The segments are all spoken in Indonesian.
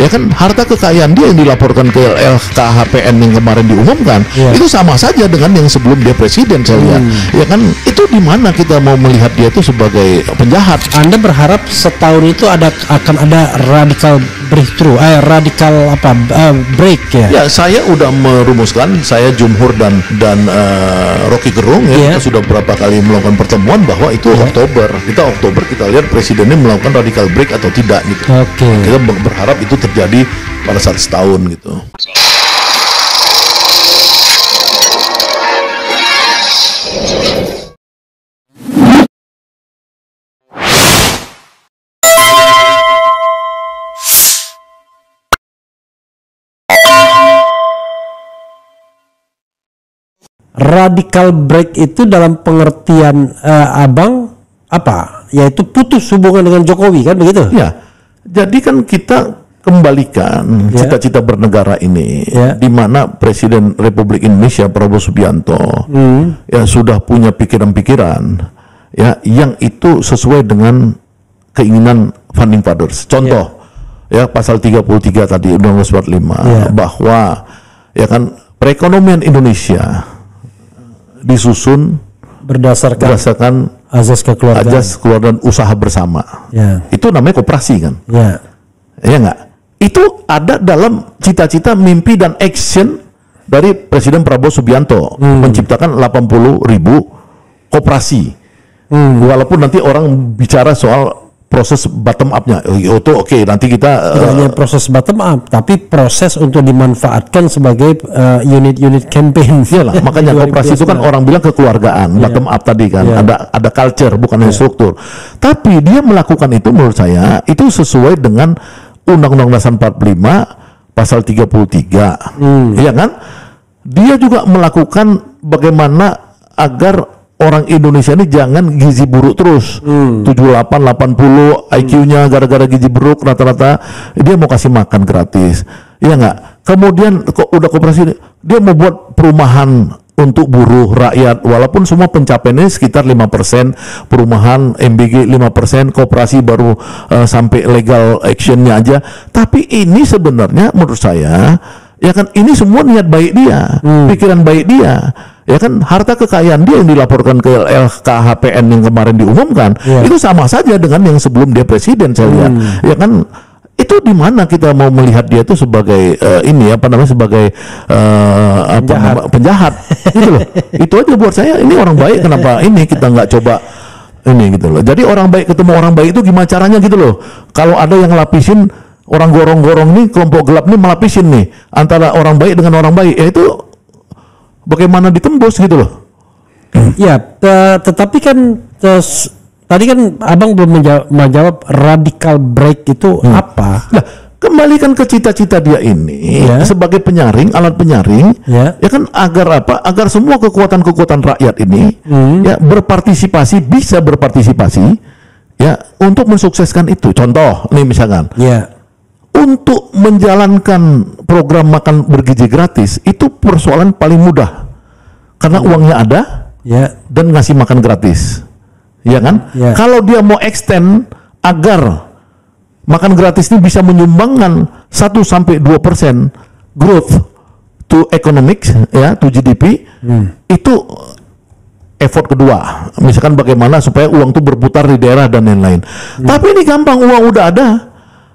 ya kan harta kekayaan dia yang dilaporkan ke LHKPN yang kemarin diumumkan itu sama saja dengan yang sebelum dia presiden saya lihat. Ya kan itu di mana kita mau melihat dia itu sebagai penjahat. Anda berharap setahun itu akan ada radical breakthrough, break ya? Ya, saya udah merumuskan, saya Jumhur dan Rocky Gerung ya, kita sudah beberapa kali melakukan pertemuan bahwa itu Oktober kita lihat presidennya melakukan radical break atau tidak gitu. Kita berharap itu terjadi pada saat setahun gitu. Radical break itu dalam pengertian abang apa? Yaitu putus hubungan dengan Jokowi kan begitu? Ya, jadi kan kita kembalikan cita-cita bernegara ini, di mana Presiden Republik Indonesia Prabowo Subianto ya sudah punya pikiran-pikiran ya yang itu sesuai dengan keinginan founding fathers. Contoh ya pasal 33 tadi Undang-Undang 45 bahwa ya kan perekonomian Indonesia disusun berdasarkan azas kekeluargaan usaha bersama. Itu namanya koperasi kan? Ya enggak? Itu ada dalam cita-cita, mimpi dan action dari Presiden Prabowo Subianto menciptakan 80.000 koperasi. Walaupun nanti orang bicara soal proses bottom up-nya, itu oke, nanti kita tidak hanya proses bottom up, tapi proses untuk dimanfaatkan sebagai unit-unit campaign. Iyalah, makanya koperasi itu kan orang bilang kekeluargaan, bottom up tadi kan, ada culture bukan hanya struktur. Tapi dia melakukan itu menurut saya itu sesuai dengan Undang-Undang Dasar 45 pasal 33, iya kan? Dia juga melakukan bagaimana agar orang Indonesia ini jangan gizi buruk terus, 78, 80 IQ-nya gara-gara gizi buruk rata-rata, dia mau kasih makan gratis, iya nggak? Kemudian udah koperasi, dia mau buat perumahan untuk buruh rakyat, walaupun semua pencapaiannya sekitar 5%, perumahan MBG 5%, koperasi baru sampai legal actionnya aja, tapi ini sebenarnya menurut saya, ya kan ini semua niat baik dia, pikiran baik dia. Ya kan harta kekayaan dia yang dilaporkan ke LHKPN yang kemarin diumumkan itu sama saja dengan yang sebelum dia presiden saya lihat. Ya kan itu di mana kita mau melihat dia itu sebagai sebagai penjahat gitu loh. Itu aja buat saya, ini orang baik kenapa ini kita nggak coba ini gitu loh. Jadi orang baik ketemu orang baik itu gimana caranya gitu loh. Kalau ada yang lapisin orang gorong-gorong nih, kelompok gelap nih melapisin nih antara orang baik dengan orang baik, ya itu bagaimana ditembus gitu loh. Ya, tetapi kan tadi kan abang belum menjawab radical break itu apa? Nah, kembalikan ke cita-cita dia ini sebagai penyaring, alat penyaring, ya kan agar apa? Agar semua kekuatan-kekuatan rakyat ini ya bisa berpartisipasi ya untuk mensukseskan itu. Contoh nih misalkan. Untuk menjalankan program makan bergizi gratis itu persoalan paling mudah karena uangnya ada dan ngasih makan gratis, ya kan? Kalau dia mau extend agar makan gratis ini bisa menyumbangkan 1-2% growth to economics to GDP, itu effort kedua. Misalkan bagaimana supaya uang itu berputar di daerah dan lain-lain. Tapi ini gampang, uang udah ada.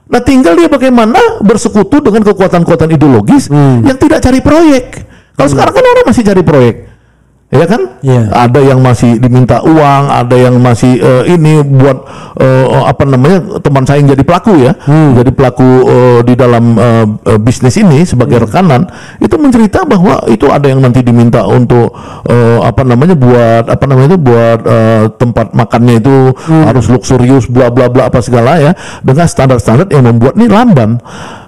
Nah tinggal dia bagaimana bersekutu dengan kekuatan-kekuatan ideologis yang tidak cari proyek. Kalau sekarang kan orang masih cari proyek, ya kan? Ada yang masih diminta uang, ada yang masih ini buat teman saya yang jadi pelaku jadi pelaku di dalam bisnis ini sebagai rekanan, itu mencerita bahwa itu ada yang nanti diminta untuk buat tempat makannya itu harus luxurious bla bla bla apa segala ya, dengan standar-standar yang membuat ini lamban.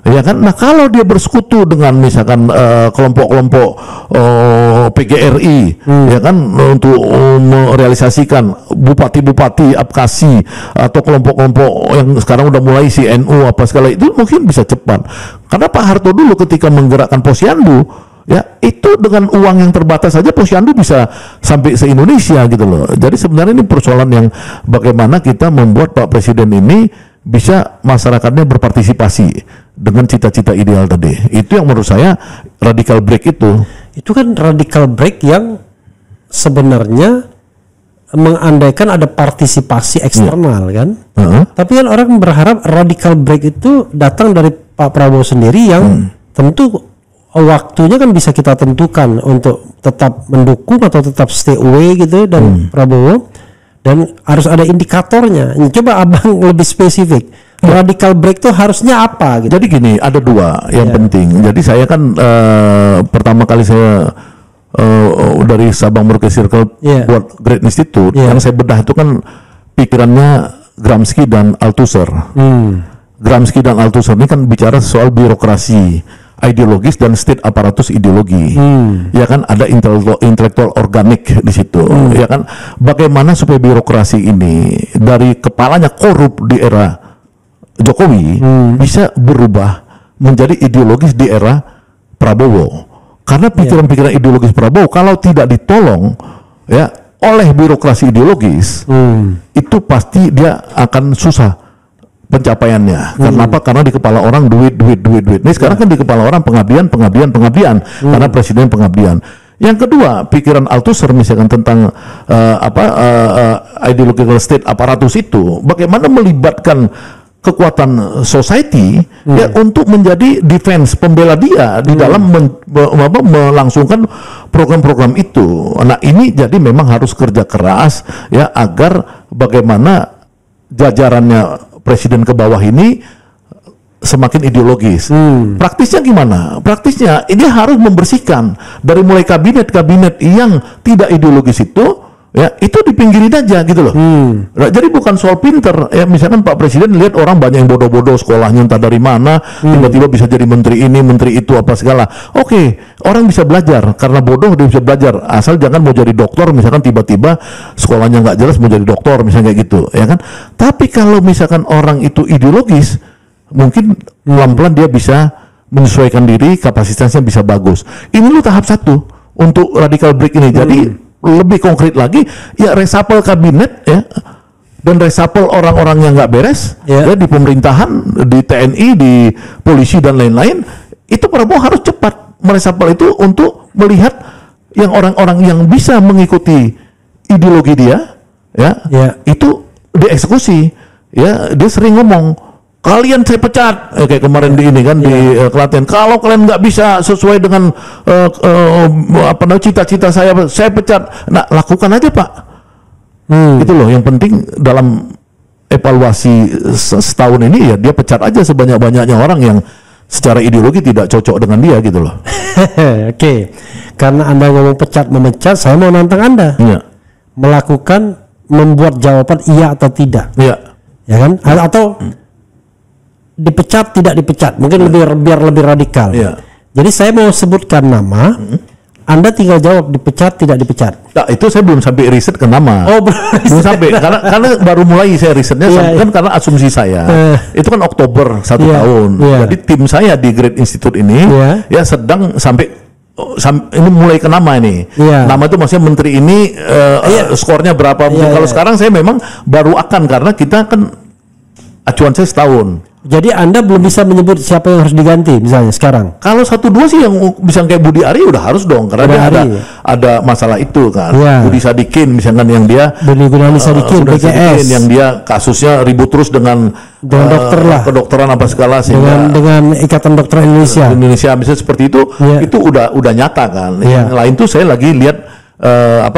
Ya kan, nah kalau dia bersekutu dengan misalkan kelompok-kelompok PGRI, ya kan, untuk merealisasikan bupati-bupati Abkhasi atau kelompok-kelompok yang sekarang udah mulai CNU apa segala, itu mungkin bisa cepat. Karena Pak Harto dulu ketika menggerakkan Posyandu, ya itu dengan uang yang terbatas saja Posyandu bisa sampai se-Indonesia gitu loh. Jadi sebenarnya ini persoalan yang bagaimana kita membuat Pak Presiden ini bisa masyarakatnya berpartisipasi dengan cita-cita ideal tadi. Itu yang menurut saya radical break itu. Itu kan radical break yang sebenarnya mengandaikan ada partisipasi eksternal kan. Tapi kan orang berharap radical break itu datang dari Pak Prabowo sendiri yang tentu waktunya kan bisa kita tentukan untuk tetap mendukung atau tetap stay away gitu dan Prabowo, dan harus ada indikatornya. Coba abang lebih spesifik. Radical break itu harusnya apa gitu. Jadi gini, ada dua yang penting. Jadi saya kan pertama kali saya dari Sabang Merauke Circle buat Great Institute, yang saya bedah itu kan pikirannya Gramsci dan Althusser. Gramsci dan Althusser ini kan bicara soal birokrasi ideologis dan state aparatus ideologi. Ya kan, ada intelektual organik di situ. Ya kan, bagaimana supaya birokrasi ini dari kepalanya korup di era Jokowi bisa berubah menjadi ideologis di era Prabowo. Karena pikiran-pikiran ideologis Prabowo kalau tidak ditolong ya oleh birokrasi ideologis, itu pasti dia akan susah pencapaiannya. Karena apa? Karena di kepala orang duit. Ini sekarang kan di kepala orang pengabdian. Karena presiden pengabdian. Yang kedua, pikiran Althusser misalkan tentang ideological state aparatus itu, bagaimana melibatkan kekuatan society ya untuk menjadi defense, pembela dia di dalam melangsungkan program-program itu. Nah, ini jadi memang harus kerja keras ya agar bagaimana jajarannya presiden ke bawah ini semakin ideologis. Praktisnya gimana? Praktisnya ini harus membersihkan dari mulai kabinet-kabinet yang tidak ideologis itu, ya itu dipinggirin aja gitu loh. Nah, jadi bukan soal pinter ya, misalkan Pak Presiden lihat orang banyak yang bodoh-bodoh sekolahnya entah dari mana, tiba-tiba bisa jadi menteri ini, menteri itu apa segala. Oke, orang bisa belajar karena bodoh, dia bisa belajar, asal jangan mau jadi dokter misalkan tiba-tiba sekolahnya nggak jelas mau jadi dokter misalnya kayak gitu ya kan. Tapi kalau misalkan orang itu ideologis, mungkin pelan-pelan dia bisa menyesuaikan diri, kapasitasnya bisa bagus. Ini lu tahap 1 untuk radical break ini. Jadi lebih konkret lagi ya reshuffle kabinet ya, dan reshuffle orang-orang yang nggak beres ya di pemerintahan, di TNI, di polisi dan lain-lain. Itu Prabowo harus cepat mereshuffle itu untuk melihat yang orang-orang yang bisa mengikuti ideologi dia ya itu dieksekusi. Ya, dia sering ngomong, kalian saya pecat, kayak kemarin di ini kan di Klaten. Kalau kalian nggak bisa sesuai dengan cita-cita saya pecat. Nah, lakukan aja Pak. Itu loh yang penting dalam evaluasi setahun ini ya, dia pecat aja sebanyak-banyaknya orang yang secara ideologi tidak cocok dengan dia gitu loh. Oke, karena Anda ngomong pecat memecat, saya mau nantang Anda membuat jawaban iya atau tidak. Ya kan? Atau dipecat tidak dipecat, mungkin biar lebih radikal. Jadi saya mau sebutkan nama, Anda tinggal jawab dipecat tidak dipecat. Nah, itu saya belum sampai riset ke nama. Oh, belum sampai karena baru mulai saya risetnya kan karena asumsi saya itu kan Oktober 1 tahun. Jadi tim saya di Great Institute ini ya sedang sampai ini mulai ke nama ini. Nama itu maksudnya menteri ini skornya berapa. Kalau sekarang saya memang baru akan, karena kita kan acuan saya setahun. Jadi Anda belum bisa menyebut siapa yang harus diganti misalnya sekarang. Kalau 1-2 sih yang bisa kayak Budi Ari udah harus dong, karena dia ada masalah itu kan. Budi Sadikin misalkan yang dia Budi Gunadi Sadikin BKS yang dia kasusnya ribut terus dengan dokter lah, kedokteran apa segala, sehingga dengan Ikatan Dokter Indonesia bisa seperti itu. Itu udah nyata kan. Yang lain tuh saya lagi lihat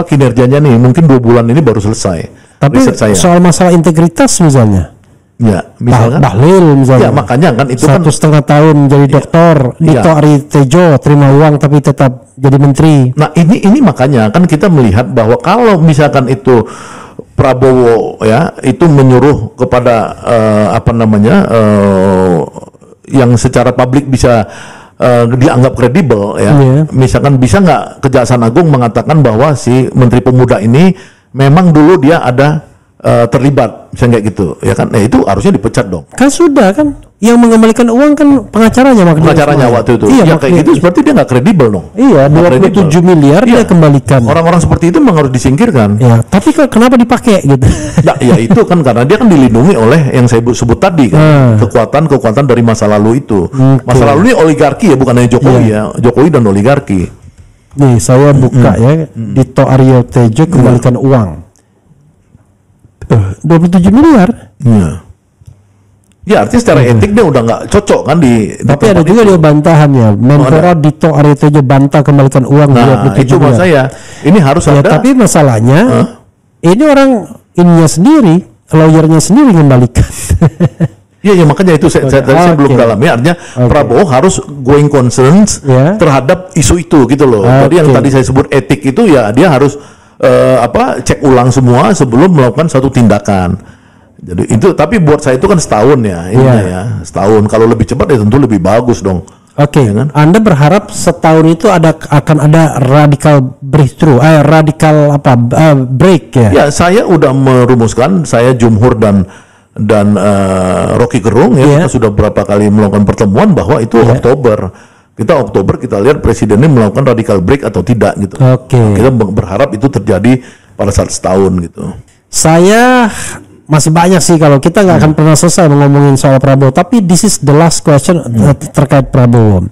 kinerjanya nih, mungkin 2 bulan ini baru selesai. Tapi soal masalah integritas misalnya, ya misalkan Bahlil misalnya, ya makanya kan itu 1,5 tahun jadi dokter, Dito Aritejo terima uang tapi tetap jadi menteri. Nah ini makanya kan kita melihat bahwa kalau misalkan itu Prabowo ya itu menyuruh kepada yang secara publik bisa dianggap kredibel ya, misalkan bisa nggak Kejaksaan Agung mengatakan bahwa si Menteri Pemuda ini memang dulu dia ada terlibat misalnya kayak gitu ya kan, itu harusnya dipecat dong. Kan sudah kan yang mengembalikan uang kan pengacaranya waktu itu. Iya, kayak gitu seperti dia nggak kredibel dong. Iya, 27 miliar dia kembalikan. Orang-orang seperti itu memang harus disingkirkan. Ya, tapi kenapa dipakai gitu? Nah, ya itu kan karena dia kan dilindungi oleh yang saya sebut tadi kan, kekuatan dari masa lalu itu. Masa lalu ini oligarki ya, bukan hanya Jokowi ya, Jokowi dan oligarki. Nih, saya buka ya, Dito Aryo Tejo kembalikan uang 27 miliar. Iya. Ya artinya secara etik dia udah nggak cocok kan tapi ada juga dia bantahannya. Menpora Dito Aryo Tejo bantah kembalikan uang 27 miliar. Saya ini harus ada. Tapi masalahnya ini orang ininya sendiri, lawyernya sendiri kembalikan. Iya, makanya itu saya belum dalam ya. Artinya Prabowo harus going concerns terhadap isu itu gitu loh. Jadi yang tadi saya sebut etik itu ya dia harus cek ulang semua sebelum melakukan satu tindakan. Jadi itu, tapi buat saya itu kan setahun ya, ya setahun. Kalau lebih cepat ya tentu lebih bagus dong. Oke, ya kan? Anda berharap setahun itu akan ada radical breakthrough, break ya? Ya, saya udah merumuskan, saya Jumhur dan Rocky Gerung ya, kita sudah berapa kali melakukan pertemuan bahwa itu Oktober. Oktober kita lihat presidennya melakukan radical break atau tidak gitu. Kita berharap itu terjadi pada saat setahun gitu. Saya masih banyak sih, kalau kita nggak akan pernah selesai ngomongin soal Prabowo. Tapi this is the last question terkait Prabowo.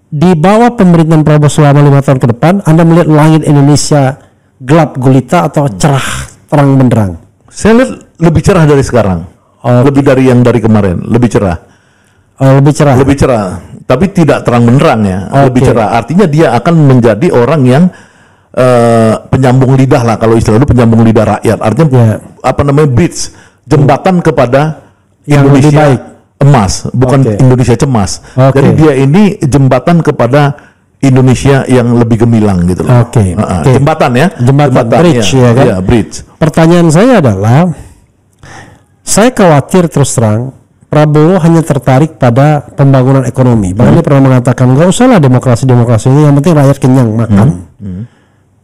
Di bawah pemerintahan Prabowo selama 5 tahun ke depan, Anda melihat langit Indonesia gelap gulita atau cerah terang benderang? Saya lihat lebih cerah dari sekarang, lebih dari yang dari kemarin, lebih cerah. Lebih cerah, tapi tidak terang benderang ya, lebih cerah. Artinya dia akan menjadi orang yang penyambung lidah lah, kalau istilah itu penyambung lidah rakyat. Artinya bridge, jembatan kepada yang Indonesia lebih baik. Emas, bukan Indonesia cemas. Jadi dia ini jembatan kepada Indonesia yang lebih gemilang gitu loh. Jembatan ya, jembatan bridge ya kan. Bridge. Pertanyaan saya adalah, saya khawatir terus terang Prabowo hanya tertarik pada pembangunan ekonomi. Bahkan dia pernah mengatakan nggak usahlah demokrasi ini, yang penting rakyat kenyang makan.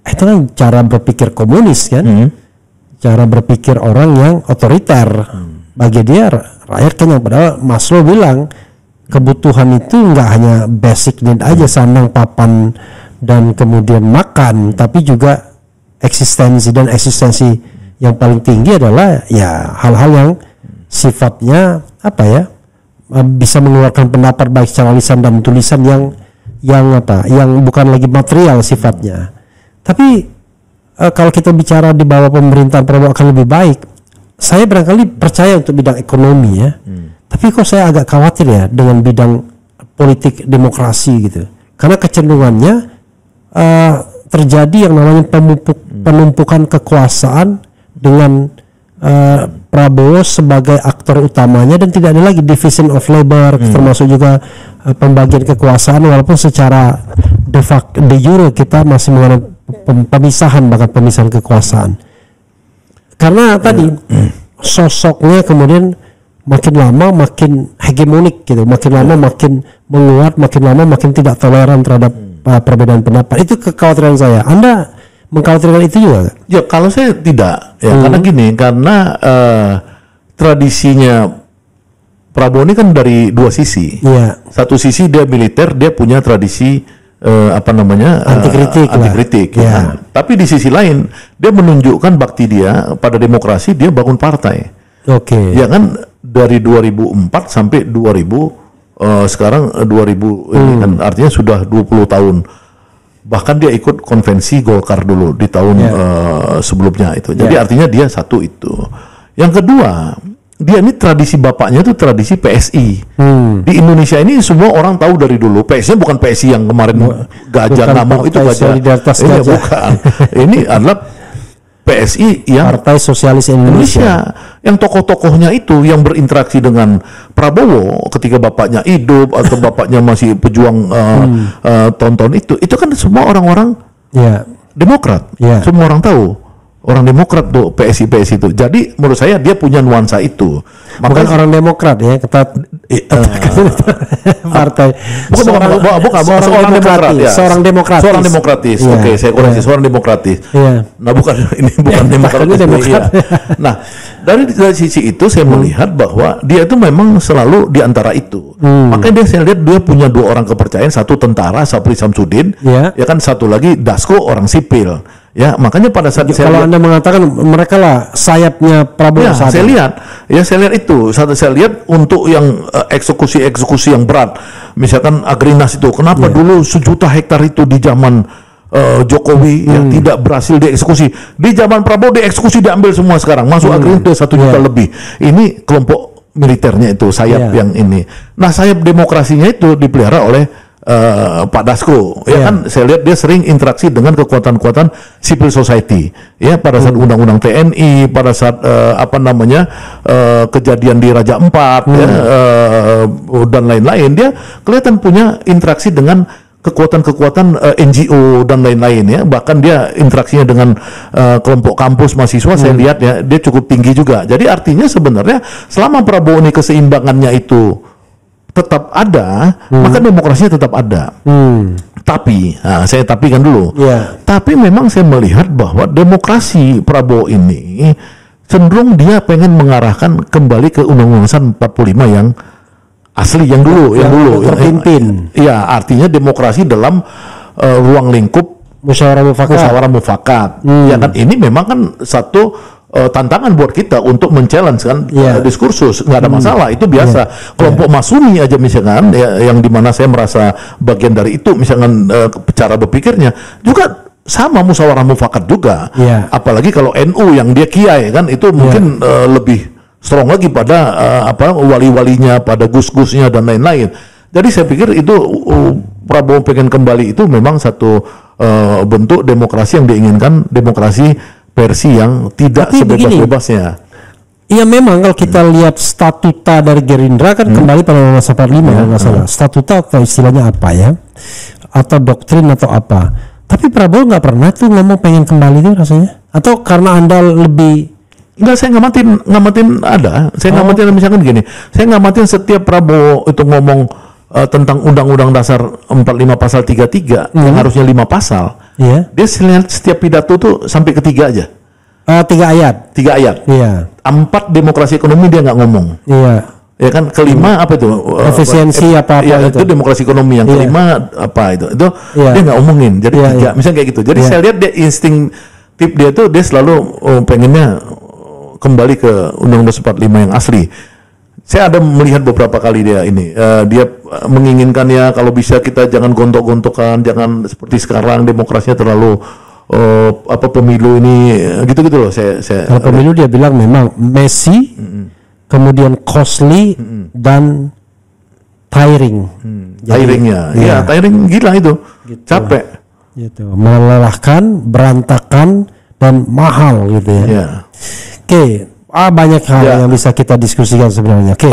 Itu kan cara berpikir komunis kan, cara berpikir orang yang otoriter. Bagi dia rakyat kenyang, padahal Maslow bilang kebutuhan itu nggak hanya basic need aja, sandang papan dan kemudian makan, tapi juga eksistensi, dan eksistensi yang paling tinggi adalah ya hal-hal yang sifatnya bisa mengeluarkan pendapat baik secara lisan dan tulisan yang bukan lagi material sifatnya. Tapi kalau kita bicara di bawah pemerintahan Prabowo akan lebih baik, saya barangkali percaya untuk bidang ekonomi ya. Tapi kok saya agak khawatir ya dengan bidang politik demokrasi gitu. Karena kecenderungannya terjadi yang namanya penumpukan kekuasaan dengan Prabowo sebagai aktor utamanya, dan tidak ada lagi division of labor, termasuk juga pembagian kekuasaan, walaupun secara de jure kita masih mengenai pemisahan kekuasaan. Karena tadi sosoknya kemudian makin lama makin hegemonik gitu, makin lama makin menguat, makin lama makin tidak toleran terhadap perbedaan pendapat. Itu kekhawatiran saya. Anda mengkhawatirkan itu juga? Ya, kalau saya tidak ya, karena gini, karena tradisinya Prabowo ini kan dari dua sisi. Satu sisi dia militer, dia punya tradisi anti kritik ya. Tapi di sisi lain dia menunjukkan bakti dia pada demokrasi, dia bangun partai. Ya kan, dari 2004 sampai 2000 sekarang 2000 ini kan artinya sudah 20 tahun. Bahkan dia ikut konvensi Golkar dulu di tahun sebelumnya itu. Jadi artinya dia satu itu. Yang kedua, dia ini tradisi bapaknya itu tradisi PSI. Di Indonesia ini semua orang tahu dari dulu. PSI bukan PSI yang kemarin gajah ngamuk itu gajah. Ini bukan. Ini adalah PSI yang Partai Sosialis Indonesia. Yang tokoh-tokohnya itu yang berinteraksi dengan Prabowo ketika bapaknya hidup atau bapaknya masih pejuang tonton itu kan semua orang-orang Demokrat. Semua orang tahu. Orang Demokrat tuh PSI itu. Jadi menurut saya dia punya nuansa itu. Bukan orang Demokrat ya, Partai seorang demokratis. Seorang demokratis. Iya. Oke, saya koreksi, seorang demokratis. Iya. Nah, ini bukan demokratis. Iya. Nah, dari sisi itu saya melihat bahwa dia itu memang selalu di antara itu. Makanya saya lihat dia punya 2 orang kepercayaan, satu tentara Sapri Samsudin, ya kan, satu lagi Dasko orang sipil. Ya, makanya pada saat kalau Anda mengatakan mereka lah sayapnya Prabowo, saya lihat itu. Saya lihat untuk yang eksekusi yang berat, misalkan Agrinas itu, kenapa dulu 1 juta hektar itu di zaman Jokowi tidak berhasil dieksekusi, di zaman Prabowo dieksekusi, diambil semua, sekarang masuk Agrinas 1 juta lebih. Ini kelompok militernya itu, sayap yang ini. Nah, sayap demokrasinya itu dipelihara oleh Pak Dasko, ya kan, saya lihat dia sering interaksi dengan kekuatan-kekuatan civil society, ya, pada saat undang-undang TNI, pada saat kejadian di Raja Ampat, dan lain-lain, dia kelihatan punya interaksi dengan kekuatan-kekuatan NGO dan lain-lain, ya, bahkan dia interaksinya dengan kelompok kampus mahasiswa, saya lihat ya, dia cukup tinggi juga. Jadi artinya sebenarnya selama Prabowo ini keseimbangannya itu tetap ada, maka demokrasinya tetap ada. Tapi, saya tapikan dulu. Tapi memang saya melihat bahwa demokrasi Prabowo ini cenderung dia pengen mengarahkan kembali ke Undang-Undang 45 yang asli, yang dulu terpimpin. Ya, artinya demokrasi dalam ruang lingkup musyawarah mufakat. Ya kan, ini memang kan satu tantangan buat kita untuk men-challenge kan diskursus, nggak ada masalah, itu biasa. Kelompok Masuni aja misalkan, yang dimana saya merasa bagian dari itu, misalkan cara berpikirnya juga sama musyawarah mufakat juga. Apalagi kalau NU yang dia kiai kan, itu mungkin lebih strong lagi pada wali-walinya, pada gus-gusnya dan lain-lain. Jadi saya pikir itu Prabowo pengen kembali itu memang satu bentuk demokrasi yang diinginkan, demokrasi versi yang tidak sebebas-bebasnya. Iya, memang kalau kita lihat statuta dari Gerindra kan kembali pada Undang-Undang 45 kalau nggak salah. Statuta atau istilahnya apa ya? Atau doktrin atau apa? Tapi Prabowo nggak pernah tuh ngomong pengen kembali tuh rasanya. Atau karena Anda lebih... Enggak, saya ngamatin ada. Saya ngamatin misalkan gini. Saya ngamatin setiap Prabowo itu ngomong tentang Undang-Undang Dasar 45 pasal 33 yang harusnya 5 pasal. Dia setiap pidato tuh sampai ke 3 aja. 3 ayat. 3 ayat. 4 demokrasi ekonomi dia nggak ngomong. Ya kan, kelima apa itu? Efisiensi apa itu demokrasi ekonomi. Yang kelima apa itu? Itu dia nggak omongin. Jadi 3, misalnya kayak gitu. Jadi saya lihat dia instinktif dia tuh, dia selalu pengennya kembali ke Undang-Undang 45 yang asli. Saya ada melihat beberapa kali dia menginginkannya kalau bisa kita jangan gontok-gontokan, jangan seperti sekarang demokrasinya terlalu pemilu ini gitu-gitu loh. Kalau pemilu dia bilang memang messy, kemudian costly dan tiring. Tiringnya, tiring gila itu, capek. Gitu, melelahkan, berantakan dan mahal gitu ya. Oke. Banyak hal yang bisa kita diskusikan sebenarnya. Oke.